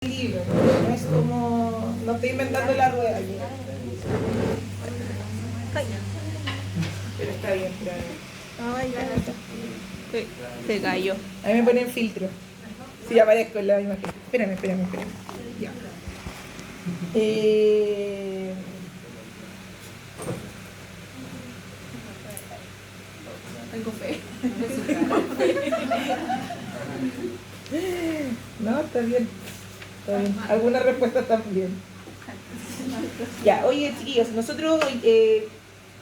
libro, no es como, no estoy inventando la rueda. Pero está bien, Ay, se cayó. a mí me ponen filtro. Si aparezco en la imagen. Espérame. Ya. Tengo fe. No, está bien. Alguna respuesta también. Ya, oye chiquillos, nosotros,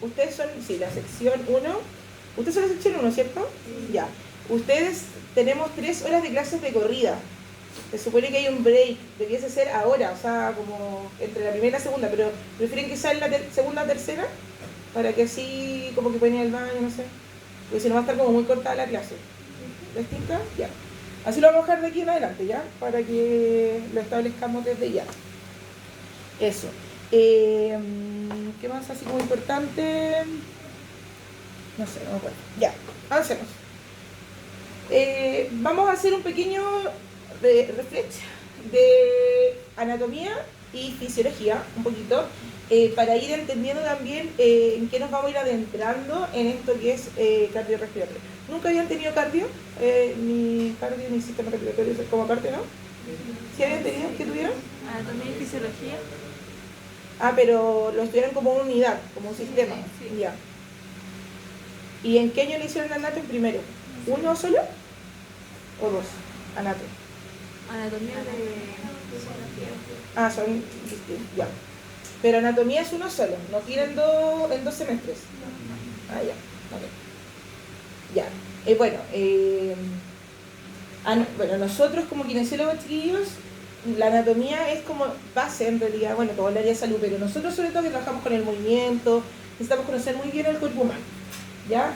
ustedes son, sí, la sección 1. Ustedes son la sección 1, ¿cierto? Sí. Ya. Ustedes tenemos 3 horas de clases de corrida. Se supone que hay un break, debiese ser ahora, o sea, como entre la primera y la segunda, pero prefieren que sea en la segunda o tercera, para que así como que pueden ir al baño, no sé. Porque si no va a estar como muy cortada la clase. ¿Les tinca? Ya. Así lo vamos a dejar de aquí en adelante, ¿ya? Para que lo establezcamos desde ya. Eso. ¿Qué más así como importante? No sé, no me acuerdo. Ya, avancemos. Vamos a hacer un pequeño refresh de anatomía y fisiología, un poquito, para ir entendiendo también en qué nos vamos a ir adentrando en esto que es cardiorrespiratorio. ¿Nunca habían tenido cardio? Ni cardio ni sistema respiratorio como parte, ¿no? ¿Sí habían tenido? ¿Qué tuvieron? Anatomía y fisiología. Ah, pero lo estudiaron como una unidad, como un sistema. Sí. Ya. ¿Y en qué año le hicieron anato en primero? ¿Uno solo? ¿O dos? Anato. Anatomía de fisiología. Ah, son distintos, ya. Pero anatomía es uno solo, no tienen en 2 semestres. Ah, ya. Okay. Ya. Bueno, nosotros como kinesiólogos chiquillos, la anatomía es como base en realidad, bueno, todo el área de salud, pero nosotros sobre todo que trabajamos con el movimiento, necesitamos conocer muy bien el cuerpo humano. ¿Ya?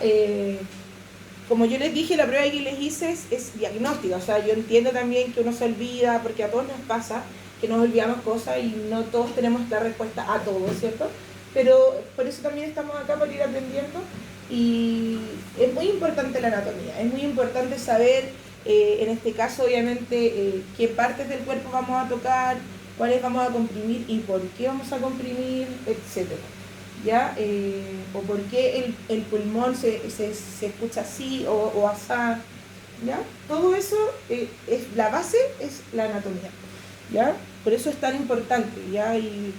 Como yo les dije, la prueba que les hice es diagnóstica, o sea, yo entiendo también que uno se olvida, porque a todos nos pasa que nos olvidamos cosas y no todos tenemos la respuesta a todo, ¿cierto? Pero por eso también estamos acá para ir aprendiendo y es muy importante la anatomía, es muy importante saber, en este caso obviamente, qué partes del cuerpo vamos a tocar, cuáles vamos a comprimir y por qué vamos a comprimir, etcétera. ¿Ya? O por qué el pulmón se escucha así o asá, ¿ya? Todo eso, la base es la anatomía, ¿ya? Por eso es tan importante, ¿ya? Y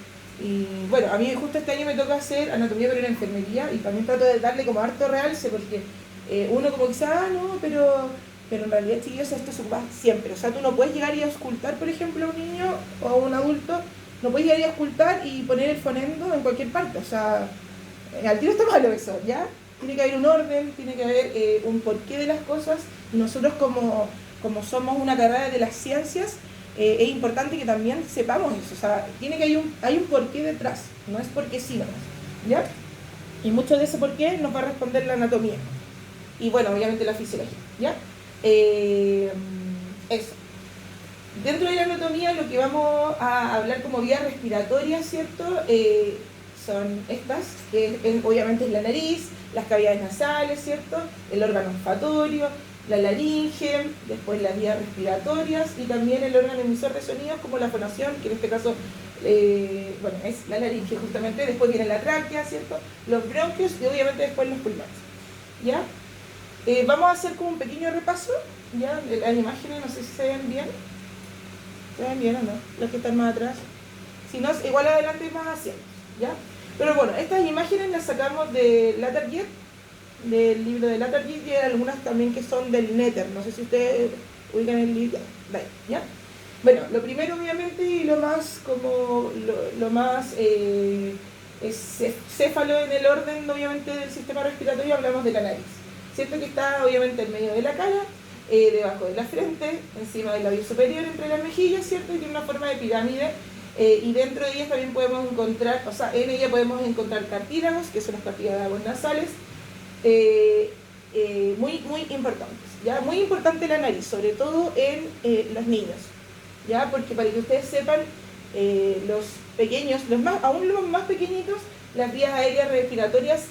bueno, a mí justo este año me toca hacer anatomía pero en enfermería y también trato de darle como harto realce porque uno como que dice, no, pero en realidad chicos esto se ocupa siempre, o sea, tú no puedes llegar y auscultar, por ejemplo, a un niño o a un adulto. No puedes llegar a auscultar y poner el fonendo en cualquier parte, o sea, al tiro está malo eso, ¿ya? Tiene que haber un orden, tiene que haber un porqué de las cosas, y nosotros como somos una carrera de las ciencias, es importante que también sepamos eso, o sea, tiene que hay un porqué detrás, no es porque sí nomás, ¿ya? Y mucho de ese porqué nos va a responder la anatomía, y bueno, obviamente la fisiología, ¿ya? Eso. Dentro de la anatomía lo que vamos a hablar como vías respiratorias, ¿cierto? Son estas, que obviamente es la nariz, las cavidades nasales, ¿cierto? El órgano olfatorio, la laringe, después las vías respiratorias y también el órgano emisor de sonidos como la fonación, que en este caso, bueno, es la laringe justamente, después viene la tráquea, ¿cierto? Los bronquios y obviamente después los pulmones, ¿ya? Vamos a hacer como un pequeño repaso, ¿ya? De las imágenes, no sé si se ven bien. ¿Se ven bien o no? Los que están más atrás. Si no, igual adelante y más hacia, ¿ya? Pero bueno, estas imágenes las sacamos de Laterjet, del libro de Laterjet, y hay algunas también que son del Netter. No sé si ustedes ubican el libro. ¿Ya? Bueno, lo primero obviamente y lo más lo más es céfalo en el orden obviamente del sistema respiratorio, hablamos de la nariz. ¿Cierto? Que está obviamente en medio de la cara, debajo de la frente, encima del labio superior, entre las mejillas, ¿cierto? Y tiene una forma de pirámide, y dentro de ellas también podemos encontrar, o sea, en ella podemos encontrar cartílagos, que son los cartílagos nasales, muy importantes, ¿ya? Muy importante la nariz, sobre todo en los niños, ¿ya? Porque para que ustedes sepan, los pequeños, aún los más pequeñitos, las vías aéreas respiratorias,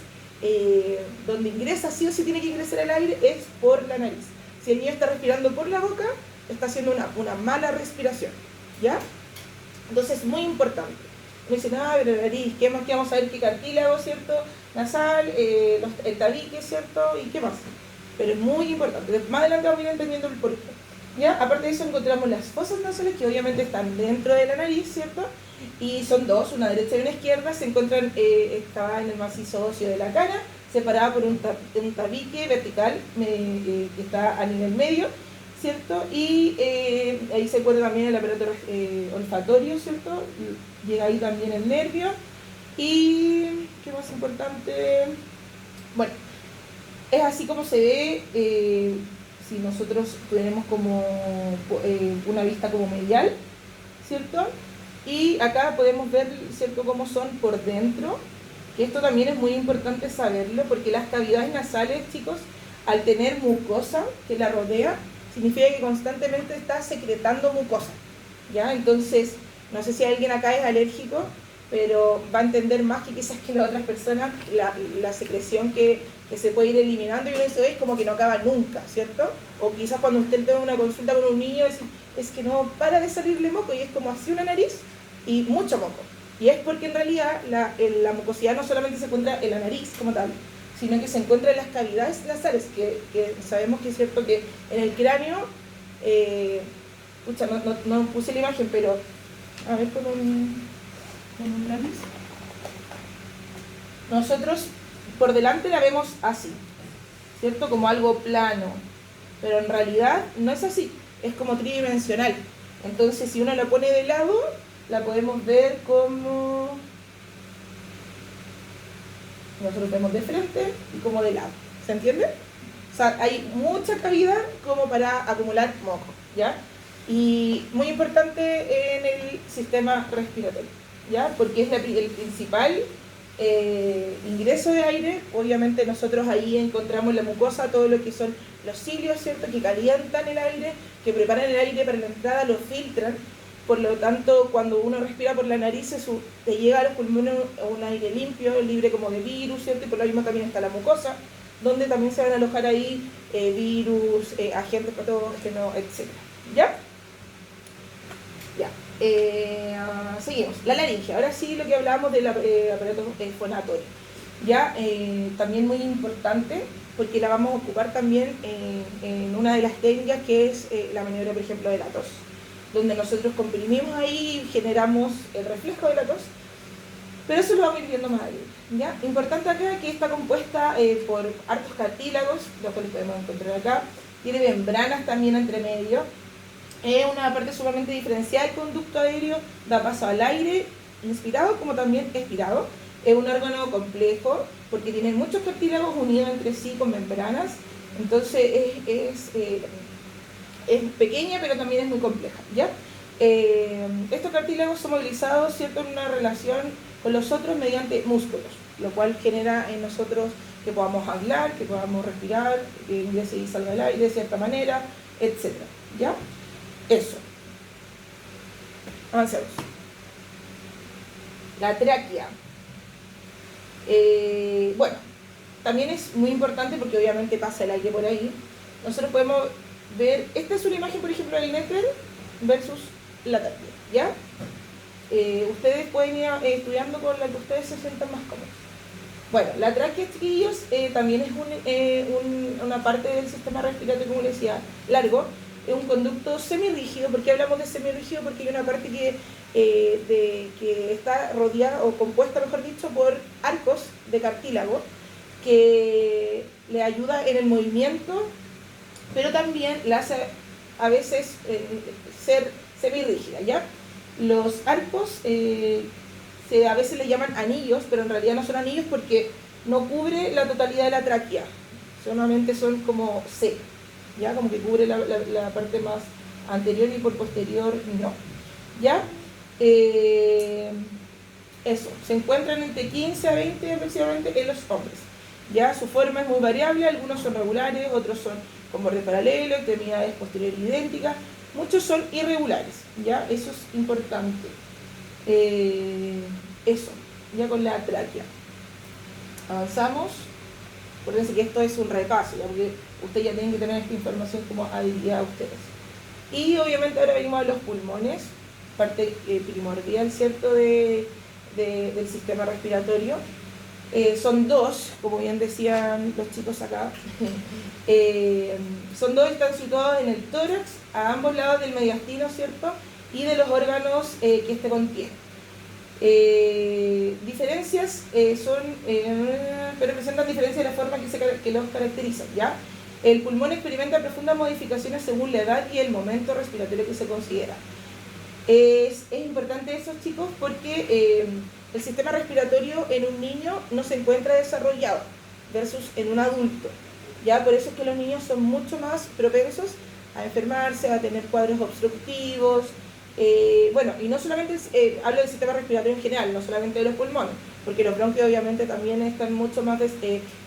donde ingresa, sí o sí tiene que ingresar el aire, es por la nariz. Si el niño está respirando por la boca, está haciendo una mala respiración, ¿ya? Entonces, muy importante. Me dicen, pero la nariz, ¿qué más que vamos a ver? ¿Qué cartílago, cierto? Nasal, el tabique, ¿cierto? ¿Y qué más? Pero es muy importante. Más adelante vamos a ir entendiendo el porqué. ¿Ya? Aparte de eso encontramos las fosas nasales que obviamente están dentro de la nariz, ¿cierto? Y son dos, una derecha y una izquierda, se encuentran está en el macizo óseo de la cara, separada por un tabique vertical que está a nivel medio, ¿cierto? Y ahí se encuentra también el aparato olfatorio, ¿cierto? Llega ahí también el nervio. Y, ¿qué más importante? Bueno, es así como se ve si nosotros tenemos como una vista como medial, ¿cierto? Y acá podemos ver, ¿cierto?, cómo son por dentro, que esto también es muy importante saberlo, porque las cavidades nasales, chicos, al tener mucosa que la rodea, significa que constantemente está secretando mucosa, ¿ya? Entonces, no sé si alguien acá es alérgico, pero va a entender más que quizás que las otras personas la secreción que se puede ir eliminando, y uno dice, es como que no acaba nunca, ¿cierto? O quizás cuando usted tenga una consulta con un niño, es que no para de salirle moco, y es como así una nariz y mucho moco. Y es porque en realidad la mucosidad no solamente se encuentra en la nariz como tal, sino que se encuentra en las cavidades nasales, que sabemos que es cierto que en el cráneo, no puse la imagen, pero a ver con un lápiz. Nosotros por delante la vemos así, ¿cierto? Como algo plano, pero en realidad no es así, es como tridimensional. Entonces si uno la pone de lado, la podemos ver como... Nosotros vemos de frente y como de lado, ¿se entiende? O sea, hay mucha cavidad como para acumular moco, ¿ya? Y muy importante en el sistema respiratorio, ¿ya? Porque es el principal ingreso de aire. Obviamente nosotros ahí encontramos la mucosa, todo lo que son los cilios, ¿cierto?, que calientan el aire, que preparan el aire para la entrada, lo filtran. Por lo tanto, cuando uno respira por la nariz, te llega a los pulmones un aire limpio, libre como de virus, ¿cierto? Y por lo mismo también está la mucosa, donde también se van a alojar ahí virus, agentes patógenos, etc. ¿Ya? Ya. Seguimos. La laringe. Ahora sí, lo que hablábamos del aparato fonatorio. Ya, también muy importante, porque la vamos a ocupar también en una de las técnicas, que es la maniobra, por ejemplo, de la tos, donde nosotros comprimimos ahí y generamos el reflejo de la tos, pero eso lo vamos a ir viendo más adelante, ¿ya? Importante acá que está compuesta por hartos cartílagos, los cuales podemos encontrar acá, tiene membranas también entre medio, es una parte sumamente diferencial. El conducto aéreo da paso al aire inspirado como también expirado, es un órgano complejo porque tiene muchos cartílagos unidos entre sí con membranas, entonces es pequeña, pero también es muy compleja, ¿ya? Estos cartílagos son movilizados, ¿cierto?, en una relación con los otros mediante músculos, lo cual genera en nosotros que podamos hablar, que podamos respirar, que ingrese y salga el aire de cierta manera, etc. ¿Ya? Eso. Avancemos. La tráquea. Bueno, también es muy importante porque obviamente pasa el aire por ahí. Nosotros podemos ver, esta es una imagen, por ejemplo, del néter versus la tráquea, ¿ya? Ustedes pueden ir estudiando con la que ustedes se sientan más cómodos. Bueno, la tráquea, chiquillos, también es una parte del sistema respiratorio, como les decía, largo. Es un conducto semirrígido. ¿Por qué hablamos de semirrígido? Porque hay una parte que está rodeada o compuesta, mejor dicho, por arcos de cartílago que le ayuda en el movimiento, pero también la hace a veces ser semirrígida, ¿ya? Los arcos a veces le llaman anillos, pero en realidad no son anillos porque no cubre la totalidad de la tráquea, solamente son como C, ¿ya? Como que cubre la parte más anterior y por posterior no, ¿ya? Eso, se encuentran entre 15 a 20 aproximadamente en los hombres, ¿ya? Su forma es muy variable, algunos son regulares, otros son con borde paralelo, extremidades posteriores idénticas, muchos son irregulares, ¿ya? Eso es importante. Eso, ya con la tráquea. Avanzamos. Acuérdense que esto es un repaso, ¿ya? Porque ustedes ya tienen que tener esta información como adherida a ustedes. Y obviamente ahora venimos a los pulmones. parte primordial, ¿cierto?, del sistema respiratorio. Son dos, como bien decían los chicos acá, son dos, están situados en el tórax, a ambos lados del mediastino, ¿cierto?, y de los órganos que este contiene. Diferencias pero presentan diferencias de la forma que los caracterizan, ¿ya? El pulmón experimenta profundas modificaciones según la edad y el momento respiratorio que se considera. Es importante eso, chicos, porque el sistema respiratorio en un niño no se encuentra desarrollado versus en un adulto, ¿ya? Por eso es que los niños son mucho más propensos a enfermarse, a tener cuadros obstructivos. Bueno, y no solamente hablo del sistema respiratorio en general, no solamente de los pulmones, porque los bronquios obviamente también están mucho más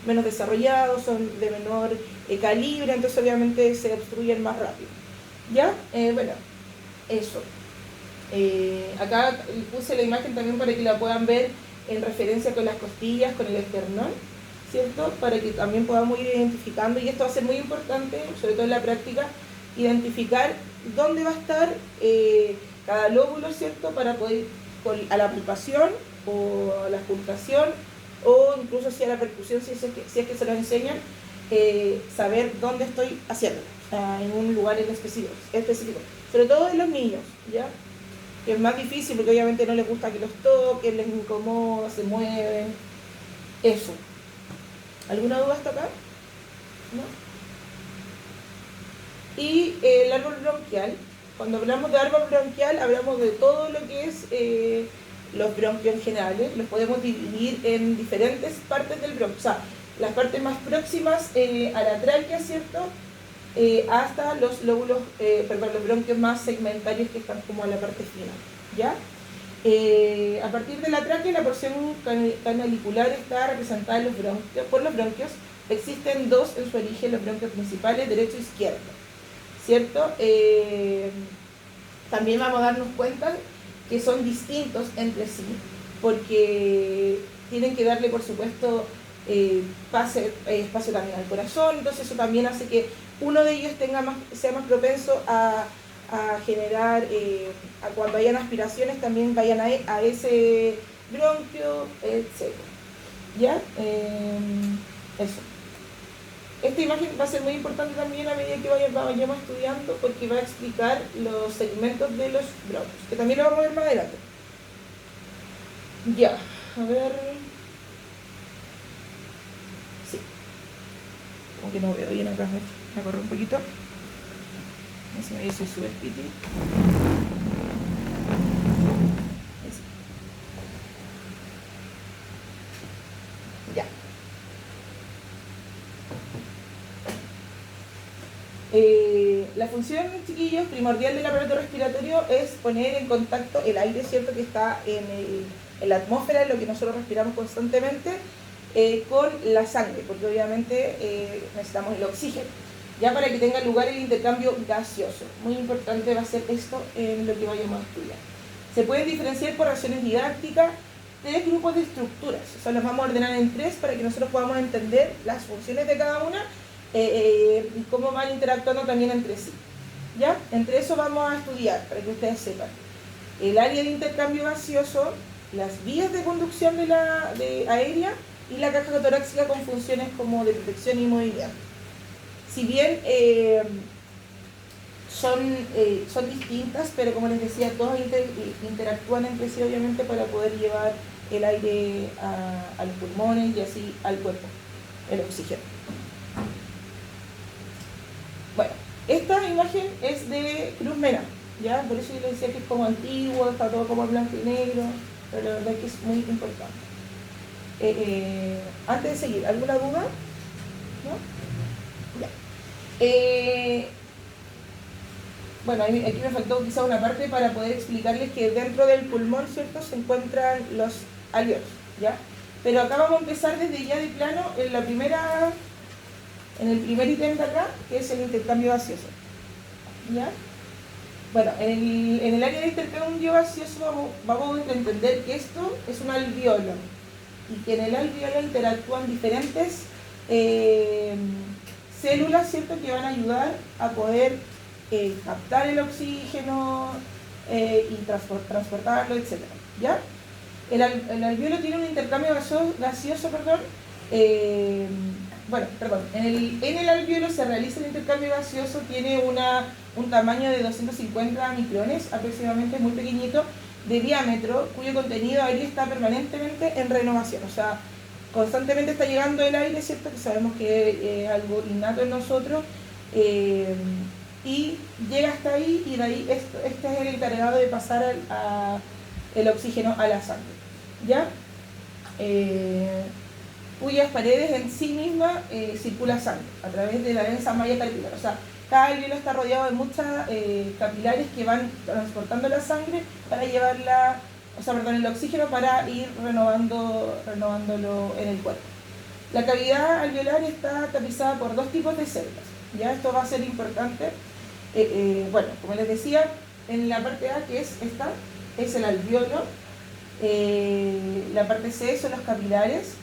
menos desarrollados, son de menor calibre, entonces obviamente se obstruyen más rápido, ¿ya? Bueno, eso. Acá puse la imagen también para que la puedan ver en referencia con las costillas, con el esternón, ¿cierto? Para que también podamos ir identificando, y esto va a ser muy importante, sobre todo en la práctica, identificar dónde va a estar cada lóbulo, ¿cierto?, para poder ir a la palpación o a la auscultación, o incluso si a la percusión, si es que se lo enseñan, saber dónde estoy haciendo, en un lugar en específico, sobre todo en los niños, ¿ya? Que es más difícil porque obviamente no les gusta que los toquen, les incomoda, se mueven, eso. ¿Alguna duda hasta acá? ¿No? Y el árbol bronquial, cuando hablamos de árbol bronquial hablamos de todo lo que es los bronquios en general, los podemos dividir en diferentes partes del bronquio, o sea, las partes más próximas a la tráquea, ¿cierto?, hasta los lóbulos, los bronquios más segmentarios que están como a la parte final, ¿ya? A partir de la tráquea, la porción canalicular está representada en por los bronquios. Existen dos en su origen, los bronquios principales, derecho e izquierdo, ¿cierto? También vamos a darnos cuenta que son distintos entre sí, porque tienen que darle, por supuesto, espacio también al corazón, entonces eso también hace que uno de ellos sea más propenso a generar, cuando hayan aspiraciones también vayan a ese bronquio, etc. ¿Ya? Eso. Esta imagen va a ser muy importante también a medida que vayamos estudiando, porque va a explicar los segmentos de los bronquios, que también lo vamos a ver más adelante. Ya, a ver... Sí. Como que no veo bien acá, me corro un poquito. Así me dice súper piti. Ya. La función, chiquillos, primordial del aparato respiratorio es poner en contacto el aire, ¿cierto?, que está en la atmósfera, en lo que nosotros respiramos constantemente, con la sangre, porque obviamente necesitamos el oxígeno, ya para que tenga lugar el intercambio gaseoso. Muy importante va a ser esto en lo que vayamos a estudiar. Se pueden diferenciar por razones didácticas tres grupos de estructuras, o sea, los vamos a ordenar en tres para que nosotros podamos entender las funciones de cada una y cómo van interactuando también entre sí, ¿ya? Entre eso vamos a estudiar, para que ustedes sepan, el área de intercambio gaseoso, las vías de conducción aérea y la caja torácica con funciones como de protección y movilidad. Si bien son distintas, pero como les decía, todas interactúan entre sí obviamente para poder llevar el aire a los pulmones y así al cuerpo, el oxígeno. Bueno, esta imagen es de Cruz Mena, ¿ya? Por eso yo les decía que es como antiguo, está todo como blanco y negro, pero la verdad es que es muy importante. Antes de seguir, ¿alguna duda? ¿No? Ya. Bueno, aquí me faltó quizá una parte para poder explicarles que dentro del pulmón, ¿cierto?, se encuentran los alveolos, ¿ya? Pero acá vamos a empezar desde ya de plano en el primer ítem de acá, que es el intercambio gaseoso, ¿ya? Bueno, en el área de intercambio gaseoso vamos a entender que esto es un alveolo y que en el alveolo interactúan diferentes células, ¿cierto?, que van a ayudar a poder captar el oxígeno, y transportarlo, etc. ¿Ya? El alvéolo tiene un intercambio gaseoso, en el alvéolo se realiza el intercambio gaseoso, tiene un tamaño de 250 micrones, aproximadamente muy pequeñito, de diámetro, cuyo contenido aéreo está permanentemente en renovación, o sea, constantemente está llegando el aire, ¿cierto? Que sabemos que es algo innato en nosotros, y llega hasta ahí, y de ahí este es el encargado de pasar el oxígeno a la sangre, ¿ya? Cuyas paredes en sí misma circula sangre a través de la densa malla capilar. O sea, cada alvéolo está rodeado de muchas capilares que van transportando la sangre para llevarla, el oxígeno para ir renovándolo en el cuerpo. La cavidad alveolar está tapizada por dos tipos de células. Ya esto va a ser importante. Como les decía, en la parte A, que es esta, es el alvéolo. La parte C son los capilares.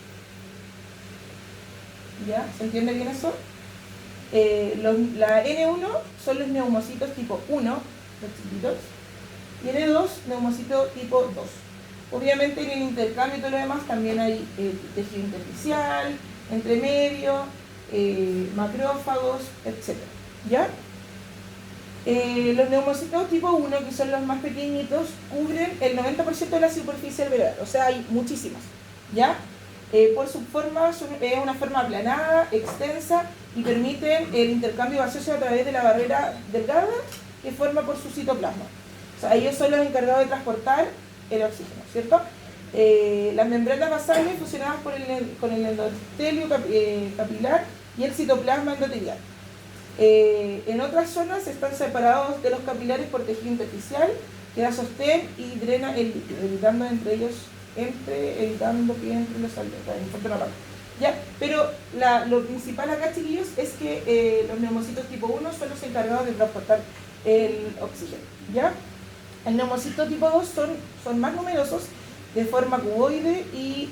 ¿Ya? ¿Se entiende bien eso? La N1 son los neumocitos tipo 1, los chiquitos, y N2, neumocito tipo 2. Obviamente en el intercambio y todo lo demás también hay tejido intersticial, entremedio, macrófagos, etc. ¿Ya? Los neumocitos tipo 1, que son los más pequeñitos, cubren el 90% de la superficie alveolar, o sea, hay muchísimas. ¿Ya? Por su forma, es una forma aplanada, extensa, y permiten el intercambio gaseoso a través de la barrera delgada que forma por su citoplasma. O sea, ellos son los encargados de transportar el oxígeno, ¿cierto? Las membranas basales fusionadas con el endotelio capilar y el citoplasma endotelial. En otras zonas están separados de los capilares por tejido intersticial que da sostén y drena el líquido, evitando que entre los alveolos. ¿Ya? Pero lo principal acá, chiquillos, es que los neumocitos tipo 1 son los encargados de transportar el oxígeno. ¿Ya? El neumocito tipo 2 son más numerosos, de forma cuboide, y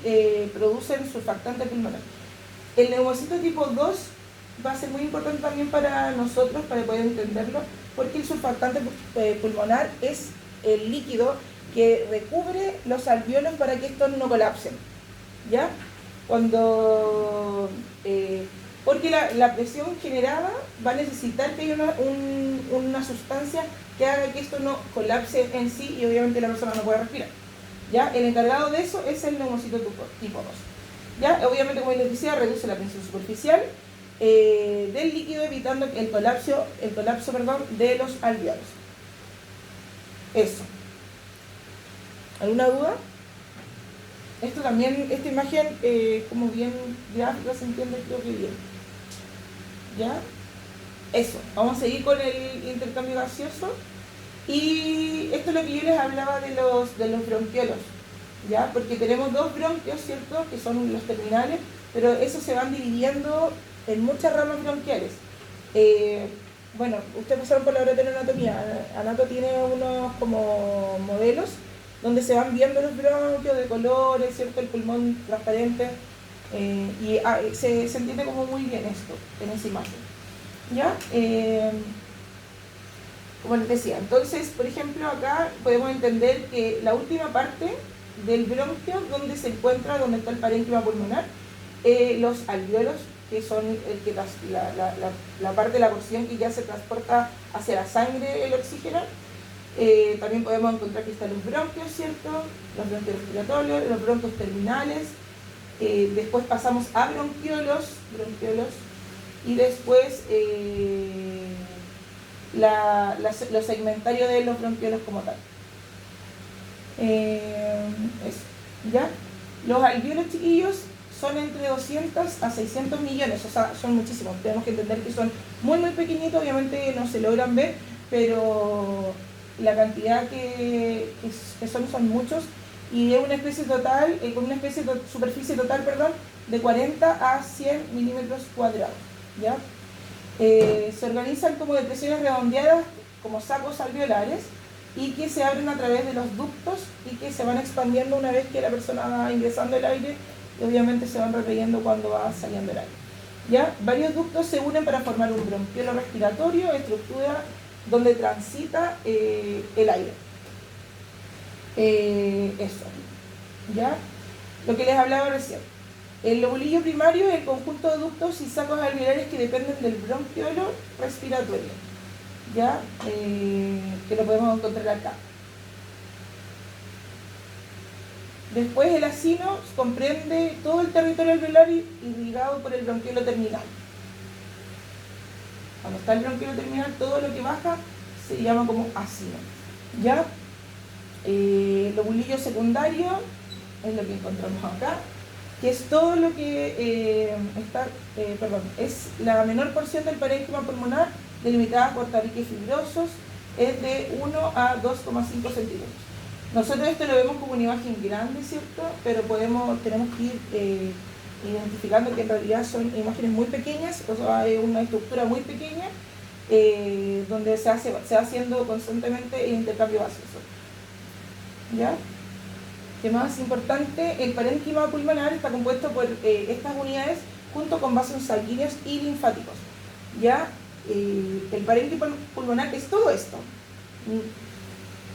producen surfactante pulmonar. El neumocito tipo 2 va a ser muy importante también para nosotros, para poder entenderlo, porque el surfactante pulmonar es el líquido que recubre los alvéolos para que estos no colapsen, ¿ya? Porque la presión generada va a necesitar que haya una sustancia que haga que esto no colapse en sí, y obviamente la persona no puede respirar, ¿ya? El encargado de eso es el neumocito tipo 2, ¿ya? Obviamente, como les decía, reduce la presión superficial del líquido, evitando el colapso de los alvéolos. Eso. ¿Alguna duda? Esto también, esta imagen, como bien gráfica, se entiende, creo que bien. ¿Ya? Eso. Vamos a seguir con el intercambio gaseoso. Y esto es lo que yo les hablaba de los bronquiolos, ¿ya? Porque tenemos dos bronquios, ¿cierto? Que son los terminales, pero esos se van dividiendo en muchas ramas bronquiales. Ustedes pasaron por la laboratorio de anatomía. Anato tiene unos como modelos donde se van viendo los bronquios de colores, ¿cierto? El pulmón transparente, se entiende como muy bien esto en esa imagen, ¿ya? Como les decía, entonces, por ejemplo, acá podemos entender que la última parte del bronquio, donde está el parénquima pulmonar, los alvéolos, que son la parte de la porción que ya se transporta hacia la sangre el oxígeno. También podemos encontrar que están los bronquios, ¿cierto? Los bronquios respiratorios, los bronquios terminales. Después pasamos a bronquiolos, y después los segmentarios de los bronquiolos como tal. Eso, ¿ya? Los alvéolos, chiquillos, son entre 200 a 600 millones, o sea, son muchísimos. Tenemos que entender que son muy, muy pequeñitos, obviamente no se logran ver, pero la cantidad que son muchos, y es una especie total, con una superficie total, de 40 a 100 milímetros cuadrados, ¿ya? Se organizan como depresiones redondeadas, como sacos alveolares, y que se abren a través de los ductos y que se van expandiendo una vez que la persona va ingresando el aire, y obviamente se van repeliendo cuando va saliendo el aire, ¿ya? Varios ductos se unen para formar un bronquiolo respiratorio, estructura donde transita el aire. Eso, ¿ya? Lo que les hablaba recién. El lobulillo primario es el conjunto de ductos y sacos alveolares que dependen del bronquiolo respiratorio, ¿ya? Que lo podemos encontrar acá. Después el acino comprende todo el territorio alveolar irrigado por el bronquiolo terminal. Cuando está el bronquiolo terminal, todo lo que baja se llama como acino, ¿ya? Lobulillo secundario es lo que encontramos acá, que es todo lo que es la menor porción del parénquima pulmonar delimitada por tabiques fibrosos, es de 1 a 2,5 centímetros. Nosotros esto lo vemos como una imagen grande, ¿cierto? Pero tenemos que ir identificando que en realidad son imágenes muy pequeñas, o sea, hay una estructura muy pequeña donde se va haciendo constantemente el intercambio gaseoso. ¿Ya? Que más importante, el parénquima pulmonar está compuesto por estas unidades junto con vasos sanguíneos y linfáticos. ¿Ya? El parénquima pulmonar es todo esto.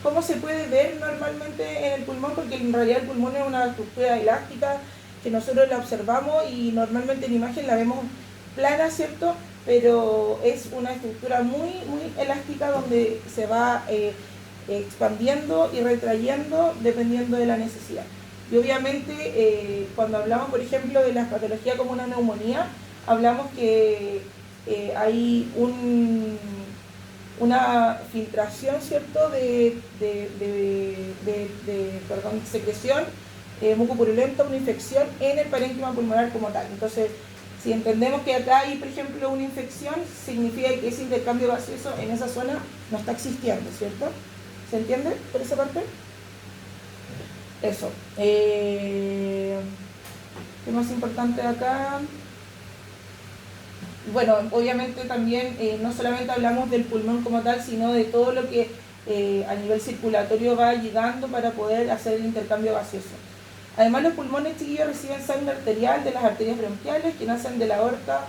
¿Cómo se puede ver normalmente en el pulmón? Porque en realidad el pulmón es una estructura elástica que nosotros la observamos y normalmente en imagen la vemos plana, ¿cierto? Pero es una estructura muy, muy elástica donde se va expandiendo y retrayendo dependiendo de la necesidad. Y obviamente cuando hablamos, por ejemplo, de la patología como una neumonía, hablamos que hay una filtración, ¿cierto?, de secreción mucopurulenta, una infección en el parénquima pulmonar como tal. Entonces, si entendemos que acá hay, por ejemplo, una infección, significa que ese intercambio gaseoso en esa zona no está existiendo, ¿cierto? ¿Se entiende por esa parte? Eso. ¿Qué más importante acá? Bueno, obviamente también no solamente hablamos del pulmón como tal, sino de todo lo que a nivel circulatorio va llegando para poder hacer el intercambio gaseoso. Además, los pulmones, chiquillos, reciben sangre arterial de las arterias bronquiales que nacen de la aorta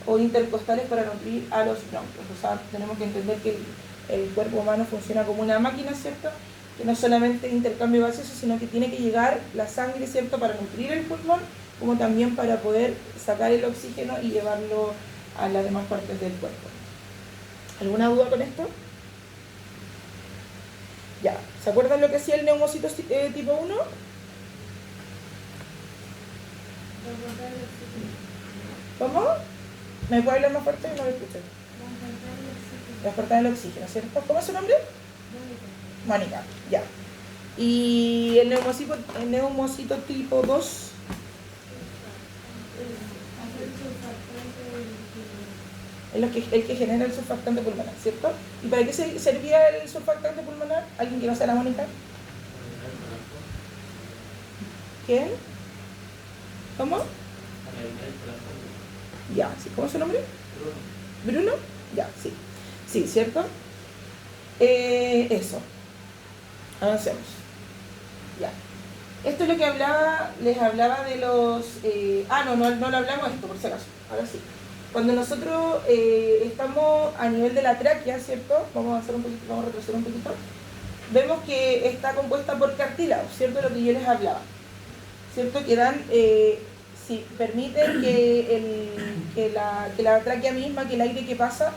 o intercostales para nutrir a los bronquios. O sea, tenemos que entender que el cuerpo humano funciona como una máquina, ¿cierto? Que no solamente intercambio gaseoso, sino que tiene que llegar la sangre, ¿cierto?, para nutrir el pulmón, como también para poder sacar el oxígeno y llevarlo a las demás partes del cuerpo. ¿Alguna duda con esto? Ya, ¿se acuerdan lo que hacía el neumocito tipo 1? ¿Cómo? ¿Me puede hablar más fuerte? No lo escuché. Transportar el oxígeno, ¿cierto? ¿Cómo es su nombre? Mónica, ya. ¿Y el neumocito tipo 2? El que genera el surfactante pulmonar, ¿cierto? ¿Y para qué servía el surfactante pulmonar? ¿Alguien que no sea la Mónica? ¿Quién? ¿Cómo? Ya, sí. ¿Cómo es su nombre? Bruno. Ya, sí. Sí, ¿cierto? Eso. Avancemos. Ya. Esto es lo que les hablaba de los... no lo hablamos esto, por si acaso. Ahora sí. Cuando nosotros estamos a nivel de la tráquea, ¿cierto? Vamos a retroceder un poquito. Vemos que está compuesta por cartílagos, ¿cierto? Lo que yo les hablaba. ¿Cierto? Que dan... permiten que la tráquea misma, que el aire que pasa,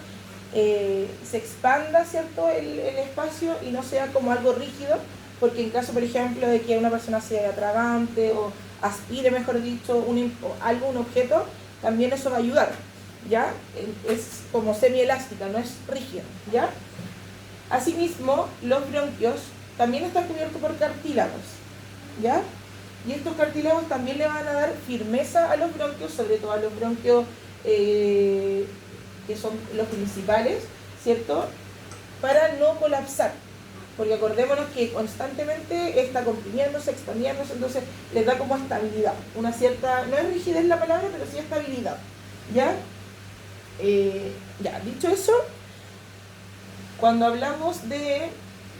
se expanda, ¿cierto?, el espacio y no sea como algo rígido, porque en caso, por ejemplo, de que una persona sea atragante o aspire, mejor dicho, un objeto, también eso va a ayudar, ¿ya? Es como semielástica, no es rígida, ¿ya? Asimismo, los bronquios también están cubiertos por cartílagos, ¿ya? Y estos cartílagos también le van a dar firmeza a los bronquios, sobre todo a los bronquios que son los principales, ¿cierto? Para no colapsar, porque acordémonos que constantemente está comprimiéndose, expandiéndose, entonces les da como estabilidad, una cierta, no es rigidez la palabra, pero sí estabilidad, ¿ya? Ya, dicho eso, cuando hablamos de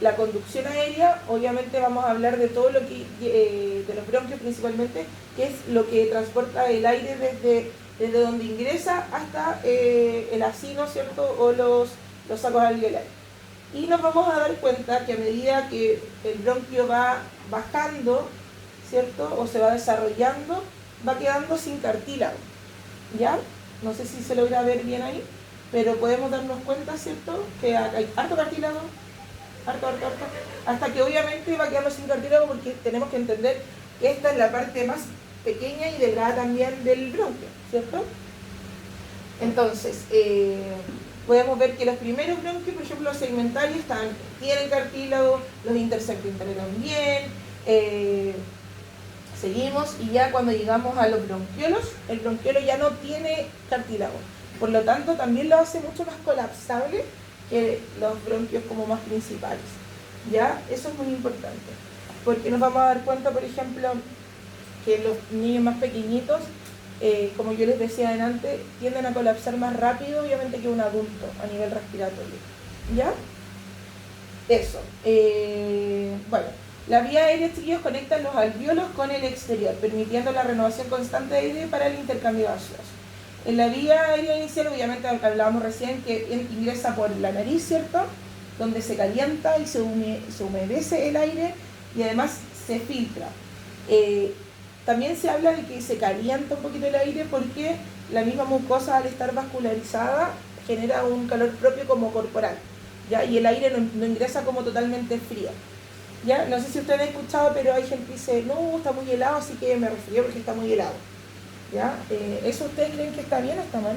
la conducción aérea, obviamente vamos a hablar de todo lo que, de los bronquios principalmente, que es lo que transporta el aire desde donde ingresa hasta el acino, ¿cierto? O los sacos alveolares. Y nos vamos a dar cuenta que a medida que el bronquio va bajando, ¿cierto? O se va desarrollando, va quedando sin cartílago, ¿ya? No sé si se logra ver bien ahí, pero podemos darnos cuenta, ¿cierto? Que hay harto cartílago, harto, hasta que obviamente va quedando sin cartílago porque tenemos que entender que esta es la parte más pequeña y delgada también del bronquio, ¿cierto? Entonces, podemos ver que los primeros bronquios, por ejemplo, los segmentarios, tienen cartílago, los intersegmentarios también. Seguimos y ya cuando llegamos a los bronquiolos, el bronquiolo ya no tiene cartílago. Por lo tanto, también lo hace mucho más colapsable que los bronquios como más principales. ¿Ya? Eso es muy importante. Porque nos vamos a dar cuenta, por ejemplo, que los niños más pequeñitos, como yo les decía antes, tienden a colapsar más rápido, obviamente, que un adulto a nivel respiratorio. ¿Ya? Eso. Bueno, la vía aérea, chiquillos, conecta los alvéolos con el exterior, permitiendo la renovación constante de aire para el intercambio gaseoso. En la vía aérea inicial, obviamente, hablábamos recién que ingresa por la nariz, ¿cierto? Donde se calienta y se humedece el aire y además se filtra. También se habla de que se calienta un poquito el aire porque la misma mucosa, al estar vascularizada, genera un calor propio como corporal, ¿ya? Y el aire no ingresa como totalmente frío, ¿ya? No sé si ustedes han escuchado, pero hay gente que dice, no, está muy helado, así que me resfrié porque está muy helado, ¿ya? ¿Eso ustedes creen que está bien o está mal?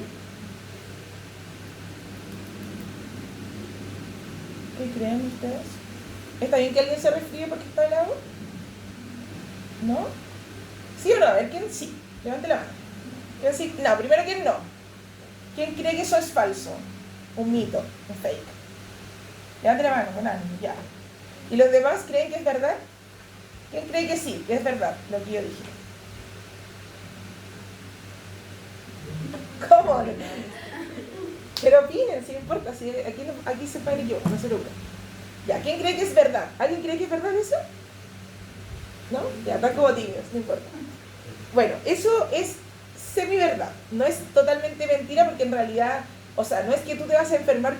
¿Qué creen ustedes? ¿Está bien que alguien se resfríe porque está helado? ¿No? ¿Sí o no? A ver, ¿quién sí? Levante la mano. ¿Quién sí? No, primero, ¿quién no? ¿Quién cree que eso es falso? Un mito, un fake. Levante la mano, con ánimo, ya. ¿Y los demás creen que es verdad? ¿Quién cree que sí, que es verdad lo que yo dije? ¿Cómo? Pero opinen, si no importa, si aquí se puede yo, no se preocupen. Ya, ¿quién cree que es verdad? ¿Alguien cree que es verdad eso? ¿No? Ya, están como tibios, no importa. Bueno, eso es semi-verdad, no es totalmente mentira porque en realidad, o sea, no es que tú te vas a enfermar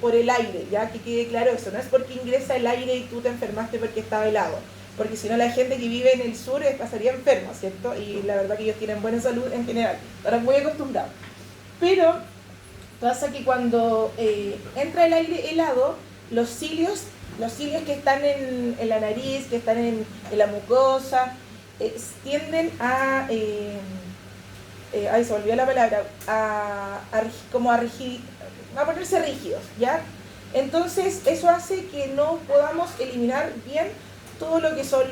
por el aire, ya que quede claro eso, no es porque ingresa el aire y tú te enfermaste porque estaba helado, porque si no la gente que vive en el sur pasaría enferma, ¿cierto? Y la verdad que ellos tienen buena salud en general, están muy acostumbrados. Pero pasa que cuando entra el aire helado, los cilios que están en la nariz, que están en la mucosa, tienden a, ay, se olvidó la palabra, a ponerse rígidos, ¿ya? Entonces eso hace que no podamos eliminar bien todo lo que son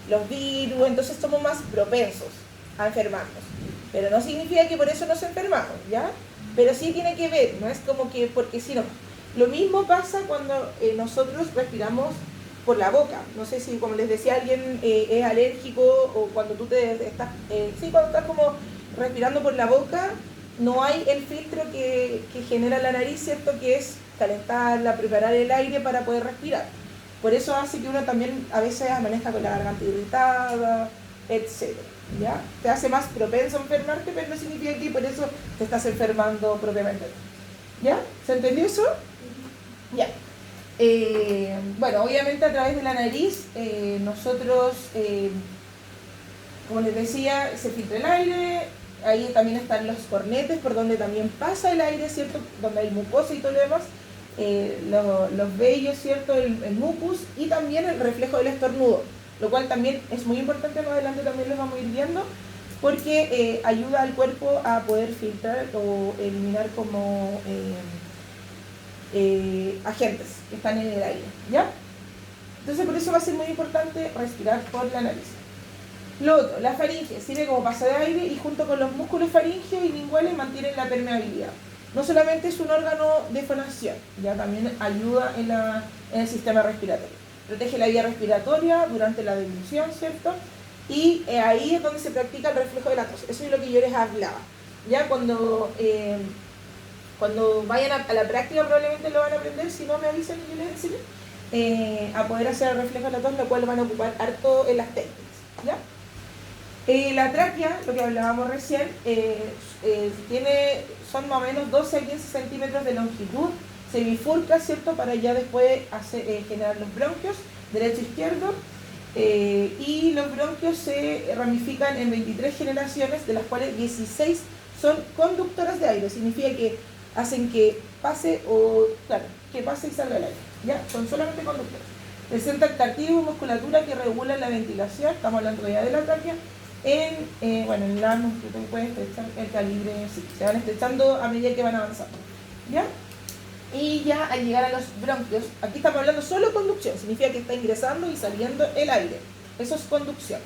los virus, entonces somos más propensos a enfermarnos. Pero no significa que por eso nos enfermamos, ¿ya? Pero sí tiene que ver, no es como que porque sí, no. Lo mismo pasa cuando nosotros respiramos por la boca. No sé si, como les decía, alguien es alérgico o cuando tú cuando estás como respirando por la boca, no hay el filtro que genera la nariz, ¿cierto? Que es calentarla, preparar el aire para poder respirar. Por eso hace que uno también a veces amanezca con la garganta irritada, etc. ¿Ya? Te hace más propenso a enfermarte, pero no significa que por eso te estás enfermando propiamente. ¿Ya? ¿Se entendió eso? Ya. Bueno, obviamente a través de la nariz, nosotros, como les decía, se filtra el aire, ahí también están los cornetes por donde también pasa el aire, ¿cierto? Donde hay mucosa y todo lo demás, los vellos, ¿cierto? El mucus y también el reflejo del estornudo, lo cual también es muy importante, más adelante también lo vamos a ir viendo, porque ayuda al cuerpo a poder filtrar o eliminar como agentes que están en el aire, ¿ya? Entonces por eso va a ser muy importante respirar por la nariz. Lo otro, la faringe sirve como paso de aire y junto con los músculos faringeos y linguales mantienen la permeabilidad. No solamente es un órgano de fonación, ya también ayuda en el sistema respiratorio. Protege la vía respiratoria durante la deglución, ¿cierto? Y ahí es donde se practica el reflejo de la tos. Eso es lo que yo les hablaba. Ya cuando vayan a la práctica probablemente lo van a aprender, si no me avisan y yo les enseño, a poder hacer el reflejo de la tos, lo cual van a ocupar harto en las técnicas, ¿ya? La tráquea, lo que hablábamos recién, son más o menos 12 a 15 centímetros de longitud, se bifurca, ¿cierto? Para ya después generar los bronquios, derecho e izquierdo. Y los bronquios se ramifican en 23 generaciones, de las cuales 16 son conductoras de aire. Significa que hacen que pase que pase y salga el aire. ¿Ya? Son solamente conductoras. Presentan cartílago y musculatura que regulan la ventilación. Estamos hablando ya de la tráquea. En el ano, que tú puedes estrechar el calibre, sí, se van estrechando a medida que van avanzando. ¿Ya? Y ya al llegar a los bronquios, aquí estamos hablando solo conducción, significa que está ingresando y saliendo el aire. Eso es conducción.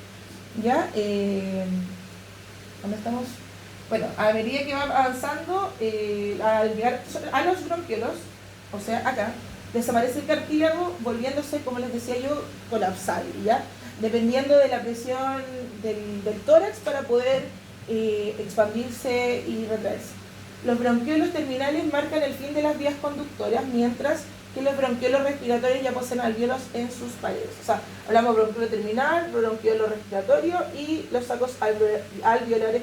¿Ya? ¿Dónde estamos? Bueno, a medida que va avanzando, al llegar a los bronquiolos, o sea, acá, desaparece el cartílago, volviéndose, como les decía yo, colapsable, ¿ya? Dependiendo de la presión del tórax para poder expandirse y retraerse. Los bronquiolos terminales marcan el fin de las vías conductoras, mientras que los bronquiolos respiratorios ya poseen alvéolos en sus paredes. O sea, hablamos de bronquiolo terminal, bronquiolo respiratorio y los sacos alveolares,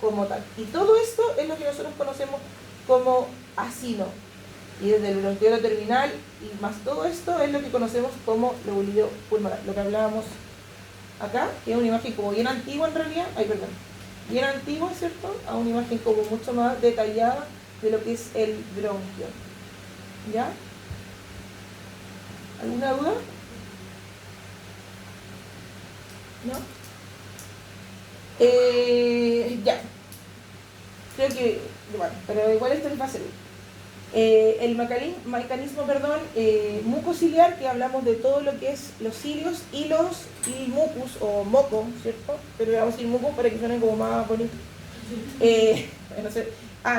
como tal. Y todo esto es lo que nosotros conocemos como acino. Y desde el bronquiolo terminal y más todo esto es lo que conocemos como lobulillo pulmonar. Lo que hablábamos acá, que es una imagen como bien antigua en realidad, bien antigua, ¿cierto? A una imagen como mucho más detallada de lo que es el bronquio. ¿Ya? ¿Alguna duda? ¿No? Ya. Creo que, bueno, pero igual esto les va a servir. El mecanismo mucociliar, que hablamos de todo lo que es los cilios y el mucus o moco, ¿cierto? Pero le vamos a decir mucus para que suene como más bonito. No sé.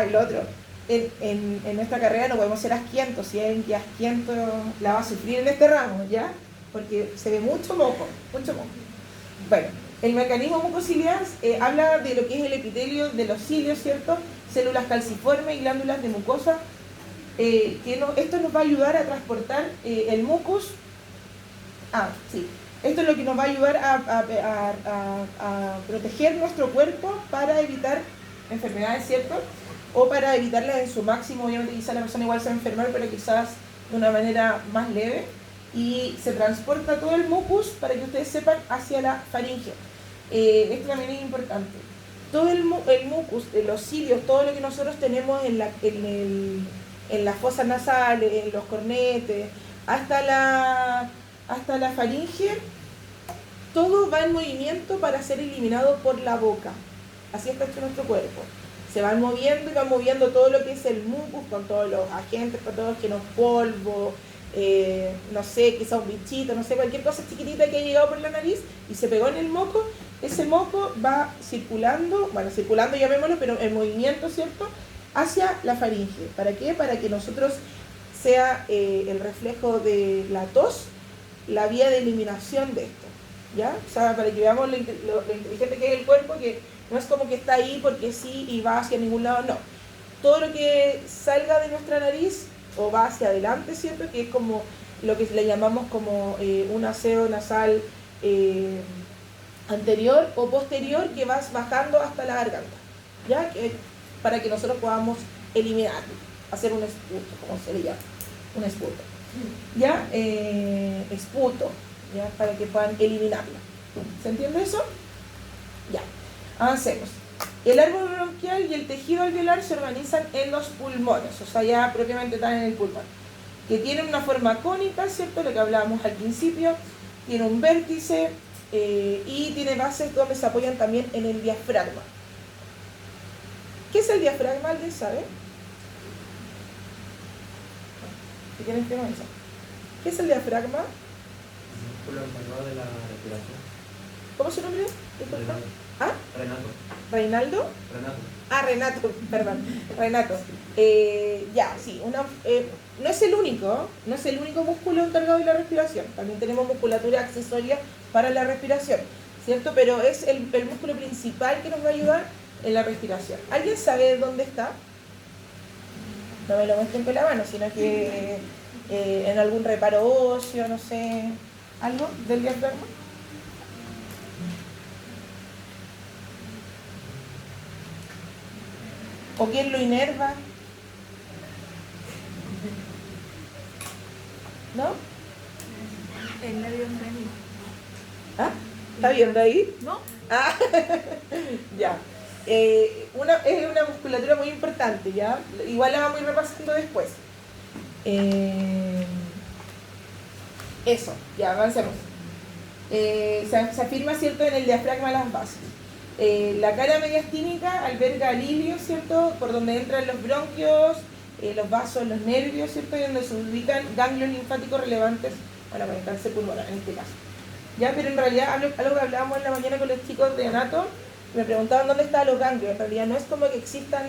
Y lo otro, en nuestra carrera no podemos ser asquientos. Si alguien que asquiento la va a sufrir en este ramo, ¿ya? Porque se ve mucho moco, mucho moco. Bueno, el mecanismo mucociliar habla de lo que es el epitelio de los cilios, ¿cierto? Células calciformes y glándulas de mucosa. Esto nos va a ayudar a transportar el mucus. Esto es lo que nos va a ayudar a proteger nuestro cuerpo para evitar enfermedades, ¿cierto? O para evitarlas en su máximo. Obviamente quizás la persona igual se va a enfermar, pero quizás de una manera más leve. Y se transporta todo el mucus, para que ustedes sepan, hacia la faringe. Esto también es importante. Todo el mucus, los cilios, todo lo que nosotros tenemos en las fosas nasales, en los cornetes, hasta la faringe, todo va en movimiento para ser eliminado por la boca. Así está hecho nuestro cuerpo. Se van moviendo y van moviendo todo lo que es el mucus con todos los agentes, con todos los que nos polvo, no sé, quizá un bichito, no sé, cualquier cosa chiquitita que haya llegado por la nariz y se pegó en el moco. Ese moco va circulando llamémoslo, pero en movimiento, ¿cierto?, hacia la faringe. ¿Para qué? Para que nosotros sea el reflejo de la tos, la vía de eliminación de esto, ¿ya? O sea, para que veamos lo inteligente que es el cuerpo, que no es como que está ahí porque sí y va hacia ningún lado, no. Todo lo que salga de nuestra nariz o va hacia adelante, ¿cierto?, que es como lo que le llamamos como un aseo nasal anterior o posterior, que vas bajando hasta la garganta, ¿ya? Para que nosotros podamos eliminarlo, hacer un esputo, como se le llama, un esputo, ¿ya? Esputo, ¿ya? Para que puedan eliminarlo. ¿Se entiende eso? Ya, avancemos. El árbol bronquial y el tejido alveolar se organizan en los pulmones, o sea, ya propiamente están en el pulmón, que tienen una forma cónica, ¿cierto? Lo que hablábamos al principio, tiene un vértice y tiene bases donde se apoyan también en el diafragma. ¿Qué es el diafragma? ¿Alguien sabe? ¿Qué quieren que eso? ¿Qué es el diafragma? El músculo encargado de la respiración. ¿Cómo se nombre? Renato. ¿Ah? Renato. ¿Reinaldo? Renato. Renato, perdón. Renato. Ya, sí. No es el único músculo encargado de la respiración. También tenemos musculatura accesoria para la respiración, ¿cierto? Pero es el músculo principal que nos va a ayudar en la respiración. ¿Alguien sabe dónde está? No me lo muestren con la mano, sino que en algún reparo óseo, no sé, algo del diafragma. ¿O quién lo inerva? ¿No? El nervio femenino. ¿Ah? ¿Está viendo ahí? ¿No? Ah, ya. Es una musculatura muy importante, ¿ya? Igual la vamos a ir repasando después. Eso, ya avancemos. Se afirma, ¿cierto?, en el diafragma las bases. La cara mediastínica alberga el ilio, ¿cierto?, por donde entran los bronquios, los vasos, los nervios, ¿cierto?, y donde se ubican ganglios linfáticos relevantes para el cáncer pulmonar, en este caso. Ya, pero en realidad, algo que hablábamos en la mañana con los chicos de Anato, me preguntaban dónde estaban los ganglios. En realidad no es como que existan,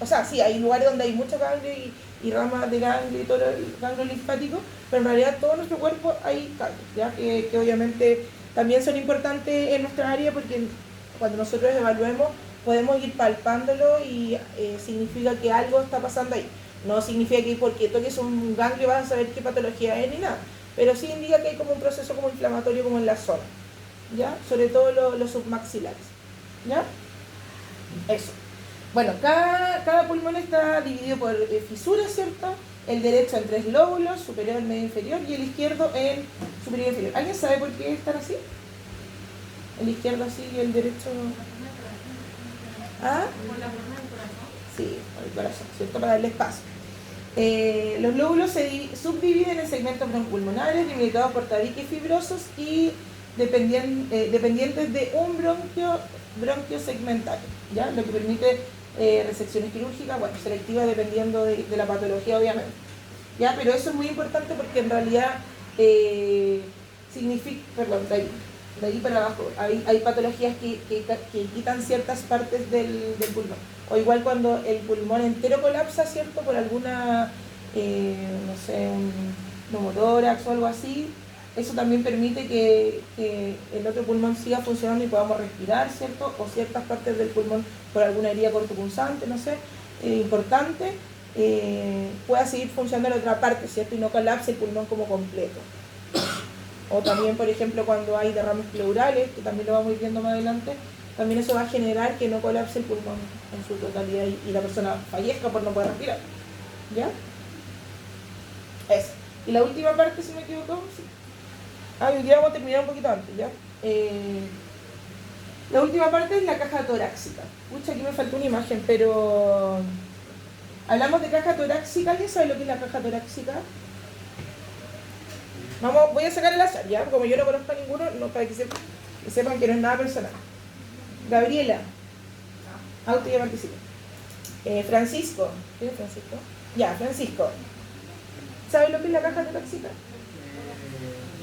o sea, sí, hay lugares donde hay muchos ganglios y ramas de ganglio y todo el ganglio linfático, pero en realidad todo nuestro cuerpo hay ganglios, ¿ya? Que obviamente también son importantes en nuestra área porque cuando nosotros evaluemos podemos ir palpándolo y significa que algo está pasando ahí. No significa que porque toques un ganglio vas a saber qué patología es ni nada, pero sí indica que hay como un proceso como inflamatorio como en la zona, ¿ya? Sobre todo los submaxilares, ¿ya? Eso. Bueno, cada pulmón está dividido por fisuras, ¿cierto? El derecho en 3 lóbulos, superior, medio, inferior, y el izquierdo en superior y inferior. ¿Alguien sabe por qué están así? El izquierdo así y el derecho... ¿Ah? Sí, por el corazón, ¿cierto? Para darle espacio. Los lóbulos se subdividen en segmentos bronquopulmonares delimitados por tabiques fibrosos y dependientes de un bronquio segmentario, ¿ya? Lo que permite resecciones quirúrgicas, bueno, selectivas dependiendo de la patología, obviamente, ¿ya? Pero eso es muy importante porque en realidad significa, perdón, de ahí para abajo, hay patologías que quitan ciertas partes del pulmón. O igual cuando el pulmón entero colapsa, ¿cierto? Por alguna, no sé, un pneumotórax o algo así, eso también permite que el otro pulmón siga funcionando y podamos respirar, ¿cierto? O ciertas partes del pulmón por alguna herida cortopunzante, no sé, importante, pueda seguir funcionando la otra parte, ¿cierto? Y no colapse el pulmón como completo. O también, por ejemplo, cuando hay derrames pleurales, que también lo vamos a ir viendo más adelante, también eso va a generar que no colapse el pulmón en su totalidad y la persona fallezca por no poder respirar. ¿Ya? Eso. Y la última parte, si me equivoco, sí. Hoy día vamos a terminar un poquito antes, ¿ya? La última parte es la caja torácica. Pucha, aquí me faltó una imagen, pero... Hablamos de caja torácica. ¿Alguien sabe lo que es la caja torácica? Voy a sacar el azar, ¿ya? Como yo no conozco a ninguno, no, para que sepan que no es nada personal. Gabriela. Auto ya participa. Francisco. ¿Quién es Francisco? Ya, Francisco. ¿Sabes lo que es la caja torácica?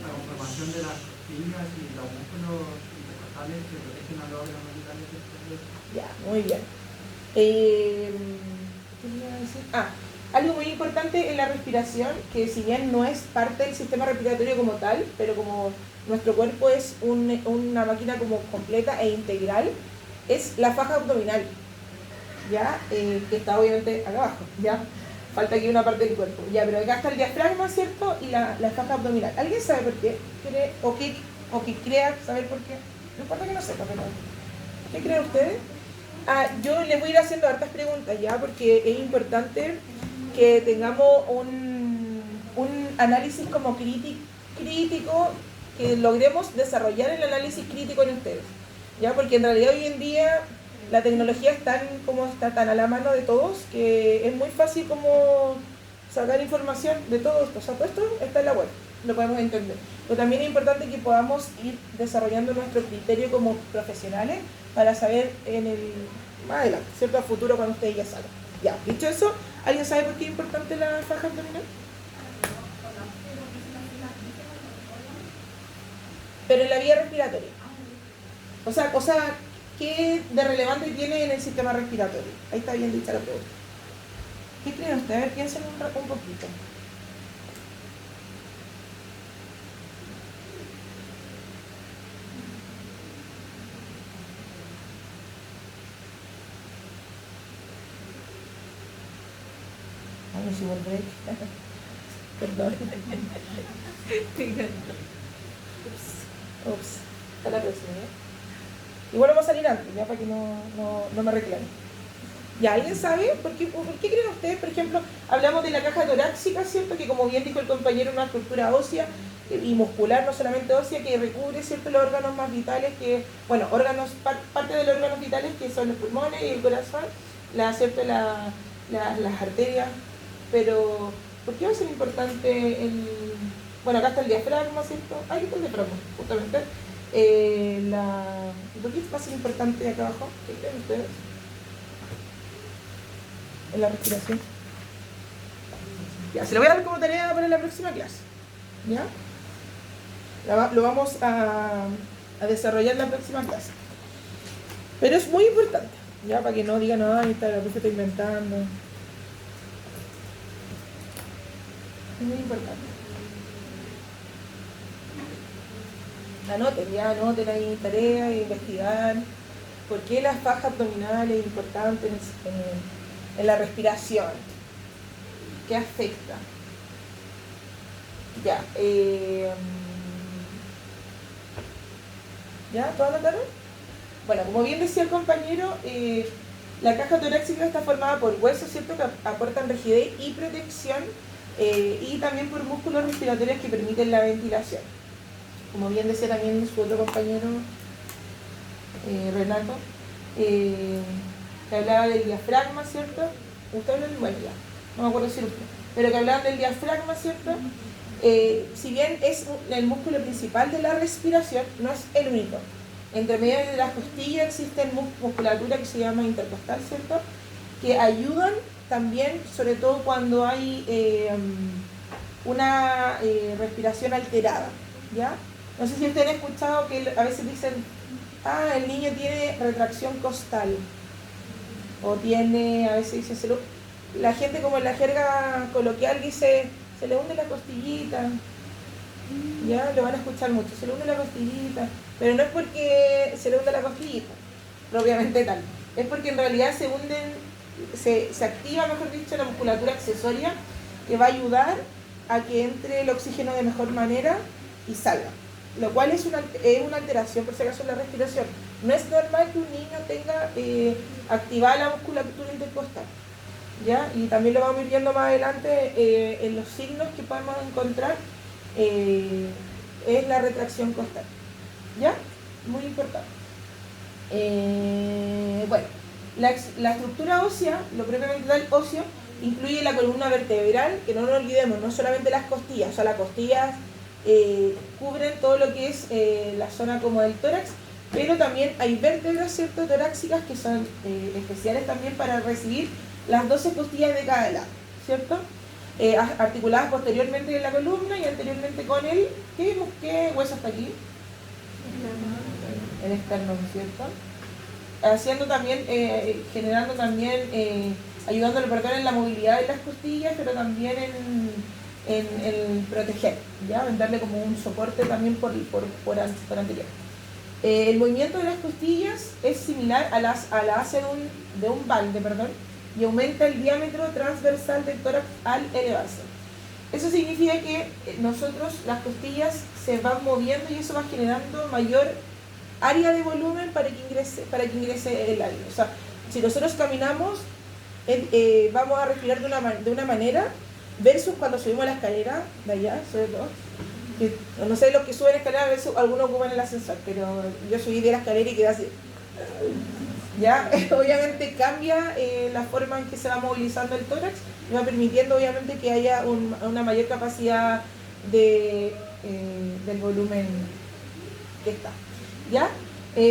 La conformación de las costillas y los músculos intercostales que protegen a los órganos vitales del cerebro. Ya, muy bien. ¿Qué iba a decir? Algo muy importante en la respiración, que si bien no es parte del sistema respiratorio como tal, pero como nuestro cuerpo es una máquina como completa e integral, es la faja abdominal, ¿ya? Que está obviamente acá abajo, ¿ya? Falta aquí una parte del cuerpo, ya, pero acá está el diafragma, ¿cierto? Y la faja abdominal. ¿Alguien sabe por qué? ¿O que crea saber por qué? No importa que no sepa, pero ¿qué creen ustedes? Yo les voy a ir haciendo hartas preguntas, ¿ya? Porque es importante que tengamos un análisis como crítico, que logremos desarrollar el análisis crítico en ustedes, ¿ya? Porque en realidad hoy en día la tecnología está tan a la mano de todos que es muy fácil como sacar información de todo esto. O sea, todo esto está en la web, lo podemos entender. Pero también es importante que podamos ir desarrollando nuestro criterio como profesionales para saber más adelante, ¿cierto? A futuro cuando ustedes ya salgan. Ya, dicho eso, ¿alguien sabe por qué es importante la faja abdominal? Pero en la vía respiratoria. O sea, ¿qué de relevante tiene en el sistema respiratorio? Ahí está bien dicha la pregunta. ¿Qué creen ustedes? A ver, piensen un poquito. Ay, si volveré. Perdón. Ups. Hasta la próxima, ¿eh? Igual vamos a salir antes, ya, para que no me reclamen. ¿Ya alguien sabe? ¿Por qué creen ustedes, por ejemplo, hablamos de la caja torácica, ¿cierto? Que como bien dijo el compañero, es una estructura ósea y muscular, no solamente ósea, que recubre, ¿cierto?, los órganos más vitales, que, bueno, parte de los órganos vitales que son los pulmones y el corazón, ¿cierto? Las arterias, pero ¿por qué va a ser importante el... Bueno, acá está el diafragma, ¿cierto? Ahí está el diafragma, justamente. ¿Por qué va a ser importante acá abajo? ¿Qué creen ustedes? En la respiración. Ya, se lo voy a dar como tarea para la próxima clase. ¿Ya? Lo vamos a desarrollar en la próxima clase. Pero es muy importante, ya, para que no digan, ay, la profe está inventando. Es muy importante. Anoten ahí tareas, investigar por qué las fajas abdominales es importante en la respiración. ¿Qué afecta? Ya, ¿ya? ¿Todo anotaron? Bueno, como bien decía el compañero, la caja torácica está formada por huesos, ¿cierto?, que aportan rigidez y protección, y también por músculos respiratorios que permiten la ventilación. Como bien decía también su otro compañero, Renato, que hablaba del diafragma, ¿cierto? Usted habló del bueno, ya, no me acuerdo si usted, pero que hablaban del diafragma, ¿cierto? Si bien es el músculo principal de la respiración, no es el único. Entre medio de las costillas existe musculatura que se llama intercostal, ¿cierto?, que ayudan también, sobre todo cuando hay una respiración alterada, ¿ya? No sé si ustedes han escuchado que a veces dicen, el niño tiene retracción costal, o tiene, a veces dice, la gente como en la jerga coloquial dice, se le hunde la costillita, ya, lo van a escuchar mucho, se le hunde la costillita, pero no es porque se le hunde la costillita, propiamente tal, es porque en realidad se activa, mejor dicho, la musculatura accesoria que va a ayudar a que entre el oxígeno de mejor manera y salga, lo cual es una alteración, por si acaso, en la respiración. No es normal que un niño tenga activada la musculatura intercostal, ¿ya? Y también lo vamos a ir viendo más adelante en los signos que podemos encontrar, es la retracción costal, ¿ya? Muy importante. Bueno, la estructura ósea, lo propiamente tal óseo, incluye la columna vertebral, que no nos olvidemos, no solamente las costillas, o sea, las costillas cubren todo lo que es la zona como del tórax, pero también hay vértebras, ¿cierto?, torácicas que son especiales también para recibir las 12 costillas de cada lado, ¿cierto? Articuladas posteriormente en la columna y anteriormente con el... ¿Qué hueso está aquí? El esternón, ¿cierto? Haciendo también, generando también, ayudándole, perdón, en la movilidad de las costillas, pero también en proteger, ¿ya? En darle como un soporte también por anterior. El movimiento de las costillas es similar a la base de un balde, perdón, y aumenta el diámetro transversal del tórax al elevarse. Eso significa que nosotros, las costillas se van moviendo y eso va generando mayor área de volumen para que ingrese el aire. O sea, si nosotros caminamos, vamos a respirar de una manera, versus cuando subimos la escalera, de allá, sobre todo. No sé, los que suben la escalera, a veces algunos ocupan el ascensor, pero yo subí de la escalera y quedé así. ¿Ya? Obviamente cambia la forma en que se va movilizando el tórax y va permitiendo obviamente que haya una mayor capacidad del volumen que está, ¿ya?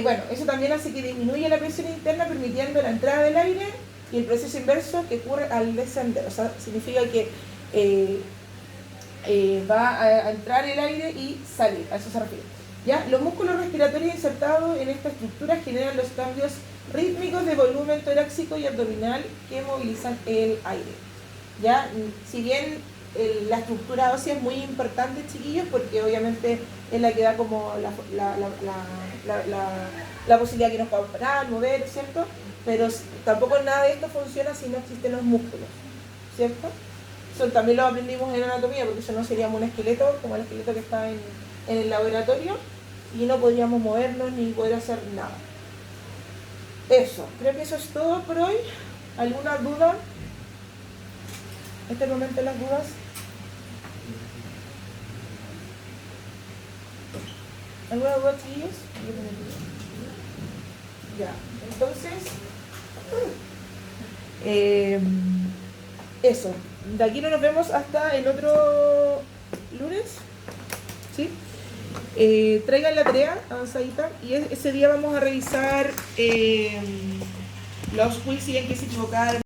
Bueno, eso también hace que disminuya la presión interna, permitiendo la entrada del aire, y el proceso inverso que ocurre al descender, o sea, significa que va a entrar el aire y salir, a eso se refiere. ¿Ya? Los músculos respiratorios insertados en esta estructura generan los cambios rítmicos de volumen torácico y abdominal que movilizan el aire. ¿Ya? Si bien la estructura ósea es muy importante, chiquillos, porque obviamente es la que da como la posibilidad que nos podamos parar, mover, ¿cierto? Pero tampoco nada de esto funciona si no existen los músculos, ¿cierto? Eso también lo aprendimos en anatomía, porque eso no seríamos un esqueleto como el esqueleto que está en el laboratorio, y no podríamos movernos ni poder hacer nada. Eso, creo que eso es todo por hoy. ¿Alguna duda? ¿Este es el momento de las dudas? ¿Alguna duda, chiquillos? Ya, entonces... eso. De aquí no nos vemos hasta el otro lunes. ¿Sí? Traigan la tarea avanzadita y ese día vamos a revisar los quiz y en qué se equivocaron.